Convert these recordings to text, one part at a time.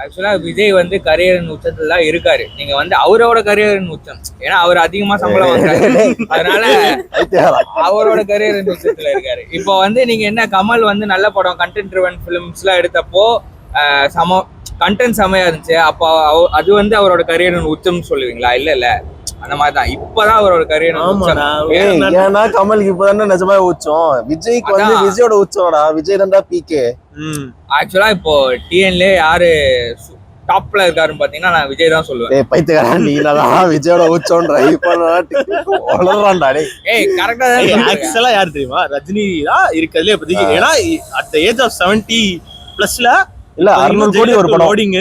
ஆக்சுவலா விஜய் வந்து கரியரின் உச்சத்துல தான் இருக்காரு. நீங்க வந்து அவரோட கரியரின் உச்சம், ஏன்னா அவர் அதிகமா சம்பளம் வாங்குறாரு, அதனால அவரோட கரியரின் உச்சத்துல இருக்காரு. இப்போ வந்து நீங்க என்ன, கமல் வந்து நல்ல படம் கண்டென்ட் ட்ரிவன் ஃபிலிம்ஸ் எல்லாம் எடுத்தப்போ கண்டென்ட் செமையா இருந்துச்சு, அப்போ அது வந்து அவரோட கரியரின் உச்சம் சொல்லுவீங்களா? இல்ல அந்த மாதிரிதான் இப்பதான் அவரோட கரியர். ஏன்னா கமலுக்கு இப்பதானே நிஜமா உச்சம், விஜய்க்கு வந்து விஜயோட உச்சம்டா, விஜய் தான்டா பீக்கே. ஆக்சுவலா இப்போ டிஎன்ல யாரு டாப்ல இருக்காருன்னு பாத்தீங்கன்னா நான் விஜய் தான் சொல்லுவேன். பைத்தியக்காரன் நீ தான் விஜயோட உச்சம்ன்ற வளர்றான்டா. ஏய் கரெக்டா தான். ஆக்சுவலா யாரு தெரியுமா, ரஜினி தான் இருக்கிறதுல இப்போதைக்கு. ஏன்னா அட் தி ஏஜ் ஆஃப் 70+ இல்ல 600 கோடி ஒரு படம் ஓடிங்க,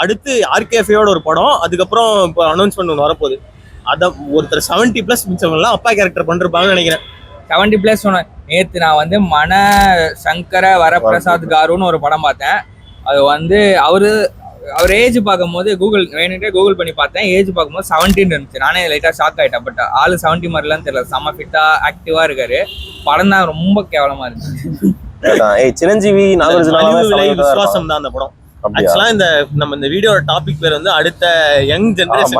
அடுத்து ஆர்கேஃபேயோட ஒரு படம், அதுக்கப்புறம் இப்போ அனௌன்ஸ்மெண்ட் ஒன்று வரப்போகுது. அதான் ஒருத்தர் 70+ மிச்சவங்கலாம் அப்பா கேரக்டர் பண்ணிருப்பாங்கன்னு நினைக்கிறேன். 70+ சொன்ன. நேத்து நான் வந்து மன சங்கர வரப்பிரசாத் காருன்னு ஒரு படம் பார்த்தேன். அது வந்து அவர் ஏஜ் பார்க்கும்போது கூகுள் பண்ணி பார்த்தேன். ஏஜ் பார்க்கும்போது 17 இருந்துச்சு. நானே லைட்டா ஷாக் ஆயிட்டேன். பட் ஆளு 70 மாதிரிலாம் தெரியல, செம்ம ஃபிட்டா ஆக்டிவா இருக்காரு. படம் தான் ரொம்ப கேவலமா இருந்துச்சு. சிரஞ்சீவி விசுவாசம் தான் அந்த படம். ஆக்சுவலா இந்த வீடியோட டாபிக் பேர் வந்து அடுத்த யங் ஜெனரேஷன்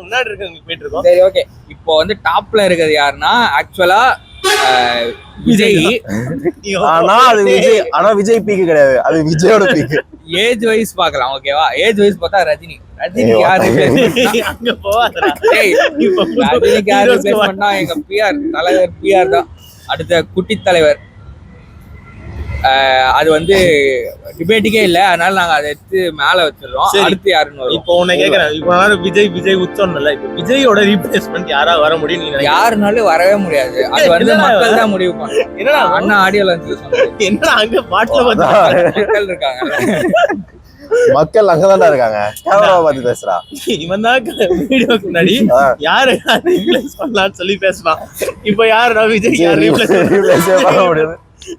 முன்னாடி இருக்கவங்க போயிட்டு இருக்கோம். சரி ஓகே, இப்போ வந்து டாப்ல இருக்கிறது யாருன்னா ஆக்சுவலா விஜய். ஆனா விஜய் பீக்கு கிடையாது, அது விஜயோட பீக்கு. ஏஜ் வைஸ் பாக்கலாம், ஓகேவா? ஏஜ் வைஸ் பார்த்தா ரஜினி யாரு அங்க போவாதடா. ரஜினிக்கு யாரு ரிப்ளேஸ் பண்ணா எங்க தலைவர் பிஆர் தான் அடுத்த குட்டி தலைவர். அது வந்து டிபேட்டுக்கே இல்ல, அதனால நாங்க அதை எடுத்து மேல வச்சிடறோம். அடுத்து யாருன்னு வரும். இப்போ உன்னை கேக்குறேன், இப்போ விஜய் உச்சம் இல்ல, இப்போ விஜயோட ரீப்ளேஸ்மெண்ட் யாரா வர முடியும்? யாருனாலும் வரவே முடியாது, அது வந்து மக்கள் தான் முடிவு பண்ணுவாங்க. என்னடா அண்ணா ஆடியோ லான்ச்ல சொன்னாங்க, என்ன அங்க பாட்டுல மக்கள் இருக்காங்க, மக்கள் அங்கதான்டா இருக்காங்க. கேமராவை பார்த்து பேசுறா இவன் தான் வீடியோக்கு முன்னாடி யாரு ரீப்ளேஸ் பண்ணலாம்னு சொல்லி பேசலாம். இப்போ யாருடா விஜய் யார் ரீப்ளேஸ் பண்ண முடியாது?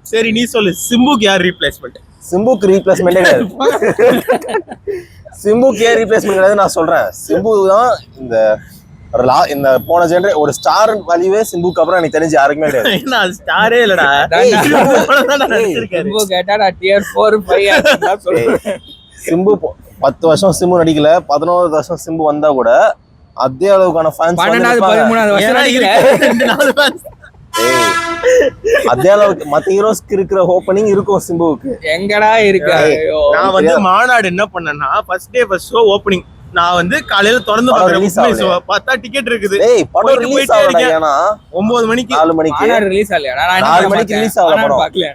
சரி நீ சொல்லு, சிம்புக்கு யார் ரீப்ளேஸ்மெண்ட்? சிம்புக்கு ரீப்ளேஸ்மெண்டே கிடையாது. சிம்புக்கு ஏன் ரீப்ளேஸ்மெண்ட் கிடையாது நான் சொல்றேன். சிம்பு தான் இந்த போன ஜெனரேஷன் ஒரு ஸ்டார் வேல்யூவே சிம்புக்கு அப்புறம் எனக்கு தெரிஞ்சு யாருக்குமே கிடையாது. நான் ஸ்டாரே இல்லடா. சிம்பு கேட்டா நான் டியர் 4 5 சொல்றேன். சிம்பு 10 வருஷம் சிம்பு நடிக்கல, 11 வருஷம் சிம்பு வந்தா கூட அதே அளவுக்கான ஃபேன்ஸ் 12வது 13வது வருஷம் நடிக்கல. அதே அளவுக்கு மத்த ஹீரோஸ்க்கு இருக்கிற ஓப்பனிங் இருக்கும் சிம்புவுக்கு எங்கடா இருக்கு? நான் வந்து மாநாடு என்ன பண்ணேன்னா first day first show opening நான் வந்து காலையில திறந்து பார்த்தா டிக்கெட் இருக்குது. படம் ரிலீஸ் ஆகலையானா 9 மணிக்கு 4 மணிக்கு ரிலீஸ் ஆகலையா? 4 மணிக்கு ரிலீஸ் ஆகல படம். பார்க்கலையா?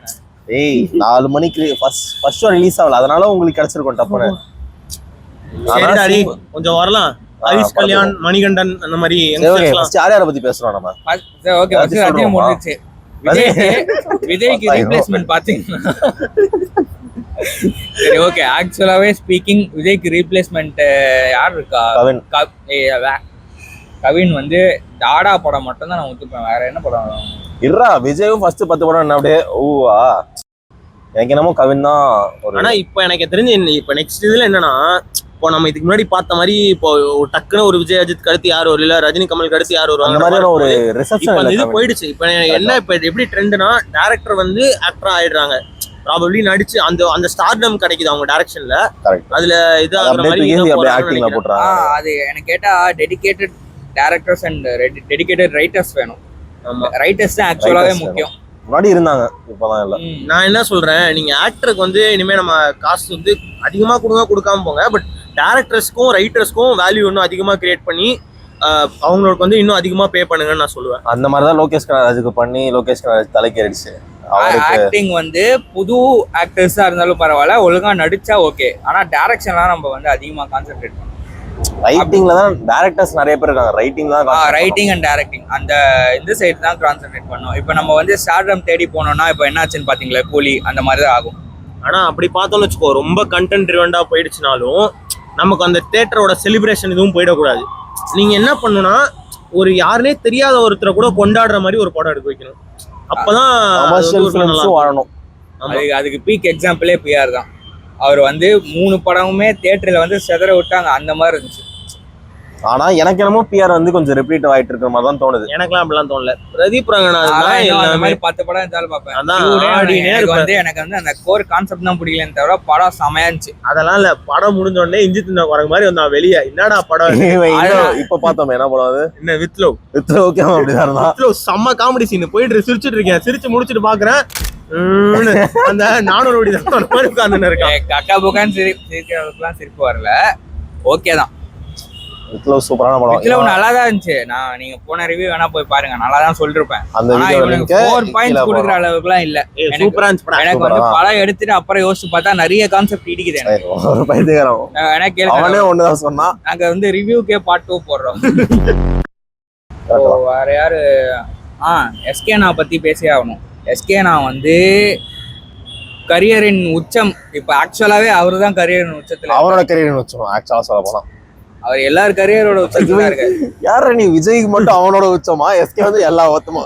4 மணிக்கு ஃபர்ஸ்ட் ஷோ ரிலீஸ் ஆகல, அதனால உங்களுக்கு கிடைச்சிருக்கும் டப்புனு. சரிடாடி கொஞ்சம் வரலாம். ஹரிஷ் கல்யாண், மணிகண்டன் அந்த மாதிரி யார பத்தி பேசுறோம் நம்ம. ஓகே ரஜினி முடிஞ்சிச்சு. விஜய்க்கு ரீப்ளேஸ்மெண்ட் பாத்தீங்கன்னா சரி ஓகே, ஆக்சுவலாவே ஸ்பீக்கிங் விஜய்க்கு ரீப்ளேஸ்மெண்ட் யார் இருக்கா? கவின் வந்து டாடா படம் மட்டும் தான் நான் ஒத்துப்பேன். வேற என்ன படம் இருறா? விஜயும் ஃபர்ஸ்ட் 10 படம் என்ன அப்படியே ஓவா. எனக்கு என்னமோ கவின் தான். ஆனா இப்போ எனக்கு தெரிஞ்சு இப்போ நெக்ஸ்ட் இதுல என்னன்னா, இப்போ நம்ம இதுக்கு முன்னாடி பார்த்த மாதிரி இப்போ டக்குன்னு ஒரு விஜய் அஜித் கடுத்து யார் வரும், இல்ல ரஜினி கமல் கடுத்து யார் வருவாங்க, ஒரு ரிசப்ஷன் இது போயிடுச்சு. இப்போ என்ன இப்போ எப்படி ட்ரெண்ட்னா, டேரக்டர் வந்து ஆக்டரா ஆயிடுறாங்க, ப்ராபபிலி நடிச்சு அந்த ஸ்டார்டம் கிடைக்குது அவங்க டைரக்ஷன்ல. அதுல இது அது எனக்கு கேட்டா dedicated directors and dedicated writers வேணும். ரைட்டர்ஸ் தான் ஆக்சுவலாவே முக்கியம். முன்னாடி இருந்தாங்க, இப்பதான் இல்ல. நான் என்ன சொல்றேன், நீங்க ஆக்டருக்கு வந்து இனிமே நம்ம காசு வந்து அதிகமா கொடுக்காம போங்க, பட் டைரக்டர்ஸ்க்கும் ரைட்டர்ஸ்க்கும் வேல்யூ இன்னும் அதிகமா கிரியேட் பண்ணி அவங்களுக்கு வந்து இன்னும் அதிகமா பே பண்ணுங்கன்னு நான் சொல்லுவேன். அந்த மாதிரிதான் லோகேஷ் கனகராஜுக்கு பண்ணி லோகேஷ் கனகராஜ் தலைக்கேறிடுச்சு. ஆக்டிங் வந்து புது ஆக்டர்ஸா இருந்தாலும் பரவாயில்ல, ஒழுங்கா நடிச்சா ஓகே. ஆனா டைரக்ஷன்லாம் நம்ம வந்து அதிகமா கான்சென்ட்ரேட் பண்ணணும். ரைட்டிங்ல தான் டைரக்டர்ஸ் நிறைய பேர் இருக்காங்க, ரைட்டிங் அண்ட் டைரக்டிங் இந்த சைடு தான் கான்சென்ட்ரேட் பண்ணணும். இப்போ நம்ம வந்து ஸ்டார்டம் தேடி போனோம்னா இப்போ என்னாச்சுன்னு பாத்தீங்களா, கூலி அந்த மாதிரி தான் ஆகும். ஆனா அப்படி பார்த்தோம்னு வச்சுக்கோ, ரொம்ப கண்டென்ட் ட்ரிவன்டா போயிடுச்சுனாலும் நமக்கு அந்த தியேட்டரோட செலிப்ரேஷன் எதுவும் போயிடக்கூடாது. நீங்க என்ன பண்ணணும்னா, ஒரு யாருனே தெரியாத ஒருத்தரை கூட கொண்டாடுற மாதிரி ஒரு படம் எடுக்க வைக்கணும். அப்பதான் வாழணும். அதுக்கு பீக் எக்ஸாம்பிளே பிஆர் தான். அவர் வந்து 3 படமுமே தியேட்டர்ல வந்து செதற விட்டாங்க, அந்த மாதிரி இருந்துச்சு. ஆனா எனக்கு என்னமோ பிஆர் வந்து கொஞ்சம் ரிப்பீட் ஆயிட்டு இருக்கிற மாதிரி தான் தோணுது. எனக்கெல்லாம் அப்படிலாம் தோணல. பிரதீப் ரங்கநாதன் அந்த எல்லாமே மாதிரி 10 படம் இருந்தாலும் பார்ப்பேன். அதான் இவரே ஆடினே எனக்கு வந்து அந்த கோர் கான்செப்ட் தான் பிடிக்கலன்னு தவிர படம் செமையா இருந்துச்சு. அதெல்லாம் இல்ல. படம் முடிஞ்ச உடனே இஞ்சி தின்ன குரங்கு மாதிரி வந்தான் வெளியே. என்னடா படம் இப்ப பார்த்தோம் என்ன படம் அது? என்ன வித்லவ். ஓகே அப்படிதான் இருந்தா. வித்லவ் செம்ம காமெடி சீன். போயிட்டு சிரிச்சுட்டு இருக்கேன். சிரிச்சு முடிச்சுட்டு பாக்குறேன் அந்த 400 கோடி தான் மாதிரி உட்கார்ந்து இருக்கான். கக்கா புக்கான்னு சிரிக்கிறதுக்குலாம் சிரிப்பு வரல. ஓகே தான். வித்லவ் சூப்பரான படம். வித்லவ் நல்லா தான் இருந்துச்சு. நீங்க போன ரிவ்யூ வேணா போய் பாருங்க. நல்லா தான் சொல்லிருப்பேன். அந்த ஆனா இவனுக்கு 4 பாயிண்ட்ஸ் கொடுக்குற அளவுக்குலாம் இல்ல. சூப்பரா இருந்துச்சு. எனக்கு வந்து படம் எடுத்துட்டு அப்புறம் யோசிச்சு பார்த்தா நிறைய கான்செப்ட் இடிக்குது எனக்கு. ஒரு பைத்தியக்காரன். எனக்கு அவனே ஒண்ணுதான் சொன்னான். நாங்க வந்து ரிவ்யூக்கே பார்ட் 2 போடுறோம். வேற யாரு? எஸ்கேனா பத்தி பேசியே ஆகணும். எஸ்கேனா வந்து கரியரின் உச்சம். இப்ப ஆக்சுவலாவே அவரு தான் கரியரின் உச்சத்துல. அவரோட கரியரின் உச்சம் ஆக்சுவலா சொல்ல போனா அவர் எல்லாரும் கரியரோட உச்சத்துல இருக்காரு. யார நீ விஜய்க்கு மட்டும் அவனோட உச்சமா? எஸ்கே வந்து எல்லா உச்சமா?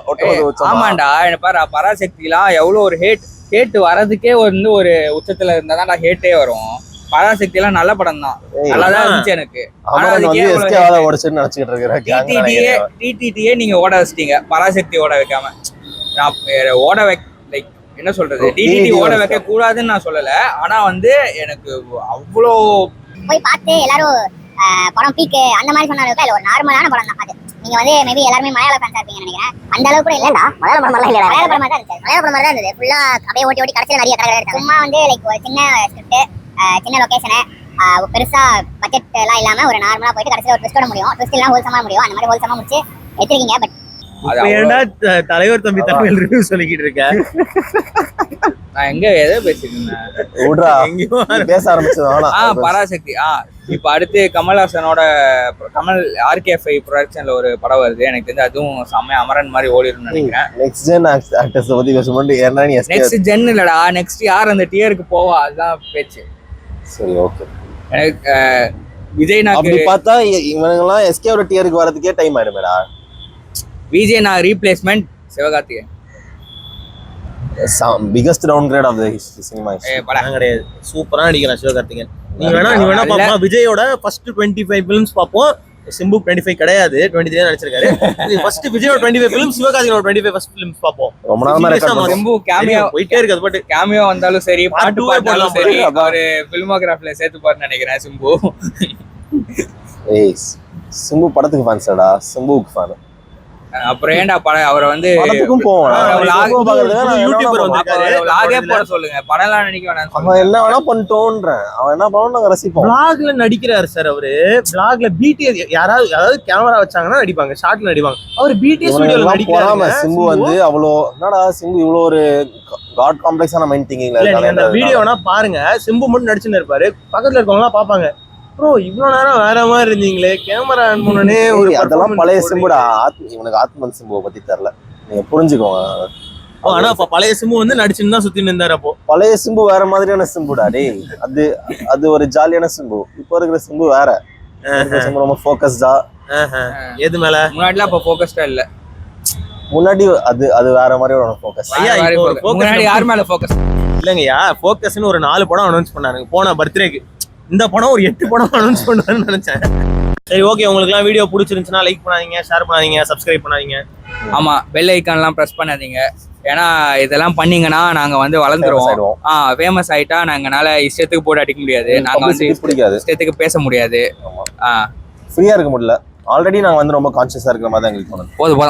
ஆமாண்டா. எனக்கு பாரு பராசக்திலாம் எவ்வளவு ஒரு ஹேட் வரதுக்கே வந்து ஒரு உச்சத்துல இருந்தாதான் ஹேட்டே வரும். பராசக்தி எல்லாம் நல்ல படம் தான். நல்லாதான் இருந்துச்சு எனக்கு. டிடிடியே நீங்க ஓட வச்சிட்டீங்க. பராசக்தி ஓட வைக்காம. நான் ஓட லைக் என்ன சொல்றது, டிடிடி ஓட வைக்க கூடாதுன்னு நான் சொல்லல. ஆனா வந்து எனக்கு அவ்வளோ போய் பார்த்து எல்லாரும் படம் பீக்கு அந்த மாதிரி சொன்னாலும் இல்ல, ஒரு நார்மலான படம் தான் அது. நீங்க வந்து மேபி எல்லாருமே மலையாள ஃபேன்ஸா இருப்பீங்கன்னு நினைக்கிறேன். அந்த அளவுக்கு கூட இல்லடா. மலையாள படம் எல்லாம் இல்ல. மலையாள படமா தான் இருந்துச்சு. மலையாள படம் தான் இருந்தது. ஃபுல்லா அப்படியே ஓட்டி கடைசில நிறைய கடை எடுத்தாங்க. சும்மா வந்து லைக் ஒரு சின்ன ஸ்கிரிப்ட், சின்ன லொகேஷன், பெருசா பட்ஜெட் எல்லாம் இல்லாம ஒரு நார்மலா போயிட்டு கடைசில ஒரு ட்விஸ்டோட முடியும். ட்விஸ்ட் எல்லாம் ஹோல்சமா முடியும். அந்த மாதிரி ஹோல்சமா முடிச்சு எடுத்துருக்கீங்க. பட் ஏன்டா தலைவர் தம்பி தமிழ் ரிவ்யூ சொல்லிக்கிட்டு இருக்க? நான் எங்க எதை பேசிருந்தேன்? பேச ஆரம்பிச்சது பராசக்தி. இப்ப அடுத்து கமல்ஹாசனோட கமல் RK5 ப்ரொடக்ஷன்ல ஒரு படம் வருது. எனக்கு தெரிஞ்சு அதுவும் செம்ம அமரன் மாதிரி ஓடிருன்னு நினைக்கிறேன். நெக்ஸ்ட் ஜென் ஆக்டர்ஸ் பத்தி பேசும்போது என்ன நீ நெக்ஸ்ட் ஜென் இல்லடா, நெக்ஸ்ட் யார் அந்த டியருக்கு போவா அதுதான் பேச்சு. சரி ஓகே. எனக்கு விஜய் நான் அப்படி பார்த்தா இவங்க எல்லாம் எஸ்கேவோட டியருக்கு வரதுக்கே டைம் ஆயிடுமேடா. விஜய் நான் replacement Sivakarthikeyan. Biggest downgrade of the cinema. படம் கிடையாது. சூப்பரா நடிக்கிறான் சிவகார்த்திகேயன். நீ வேணா பாப்பா. விஜயோட ஃபர்ஸ்ட் 25 ஃபிலிம்ஸ் பாப்போம். சிம்பு 25 கிடையாது, 23 நடிச்சிருக்காரு. ஃபர்ஸ்ட் விஜயோட 25 ஃபிலிம்ஸ், சிவகார்த்திகேயனோட 25 ஃபர்ஸ்ட் ஃபிலிம்ஸ் பாப்போம். ரொம்ப நாளா ரெக்கார்ட். சிம்பு கேமியோ போயிட்டே இருக்கு. அது பாட்டு கேமியோ வந்தாலும் சரி, பாட்டு பாடலாம் சரி, ஒரு ஃபில்மோகிராஃபில சேர்த்து பாரு நினைக்கிறேன் சிம்பு. ஏய் சிம்பு படத்துக்கு ஃபேன்ஸ்டா. சிம்புக்கு ஃபேன். அப்புறம் ஏன்டா படம் அவரை வந்து படத்துக்கும் போவான். யூடியூபர் வந்திருக்காரு. வ்ளாகே போட சொல்லுங்க. படம்லாம் நினைக்க வேணாம். அவன் என்ன வேணா பண்ணிட்டோன்றேன். அவன் என்ன பண்ணணும் நாங்க ரசிப்போம். வ்ளாக்ல நடிக்கிறாரு சார் அவரு. வ்ளாக்ல பிடிஎஸ் யாராவது கேமரா வச்சாங்கன்னா நடிப்பாங்க, ஷார்ட்ல நடிப்பாங்க. அவர் பிடிஎஸ் வீடியோல நடிக்கிறாரு. சிம்பு வந்து அவ்வளோ என்னடா சிம்பு இவ்வளோ ஒரு காட் காம்ப்ளெக்ஸான மைண்ட் திங்கிங்ல இல்ல. நீங்க அந்த வீடியோனா பாருங்க. சிம்பு மட்டும் நடிச்சுன்னு இருப்பாரு. பக்கத்துல இருக்கவங்க எல்லாம் பாப்பாங்க, ப்ரோ இவ்வளவு நேரம் வேற மாதிரி இருந்தீங்களே, கேமரா ஆன் பண்ணனே. ஒரு அதெல்லாம் பழைய சிம்புடா. இவனுக்கு ஆத்மன் சிம்புவை பத்தி தெரியல. நீங்க புரிஞ்சுக்கோங்க. ஆனா பழைய சிம்பு வந்து நடிச்சுன்னு தான் சுத்தின்னு இருந்தாரு. அப்போ பழைய சிம்பு வேற மாதிரியான சிம்புடா. டேய் அது ஒரு ஜாலியான சிம்பு. இப்போ இருக்கிற சிம்பு வேற. சிம்பு ரொம்ப ஃபோக்கஸ்டா. எது மேல? முன்னாடிலாம் அப்ப ஃபோக்கஸ்டா இல்ல. முன்னாடி அது வேற மாதிரி ஒரு ஃபோக்கஸ். முன்னாடி யார் மேல ஃபோக்கஸ் இல்லங்கய்யா. ஃபோக்கஸ்னு ஒரு 4 படம் அனௌன்ஸ் பண்ணாருங்க போன பர்த்டேக்கு. இந்த படம் ஒரு 8 படம் அனௌன்ஸ் பண்ணுவாருன்னு நினைச்சேன். சரி ஓகே. உங்களுக்குலாம் வீடியோ பிடிச்சிருந்துச்சுன்னா லைக் பண்ணாதீங்க, ஷேர் பண்ணாதீங்க, சப்ஸ்கிரைப் பண்ணாதீங்க. ஆமா, பெல் ஐக்கான்லாம் பிரஸ் பண்ணாதீங்க. ஏன்னா இதெல்லாம் பண்ணீங்கன்னா நாங்க வந்து வளர்ந்துருவோம். ஃபேமஸ் ஆயிட்டா நாங்கனால இஷ்டத்துக்கு போட்டு அடிக்க முடியாது. நாங்க வந்து இஷ்டத்துக்கு பேச முடியாது. ஃப்ரீயா இருக்க முடியல. ஆல்ரெடி நாங்க வந்து ரொம்ப கான்ஷியஸா இருக்கிற மாதிரி தான் எங்களுக்கு தோணுது. போதும்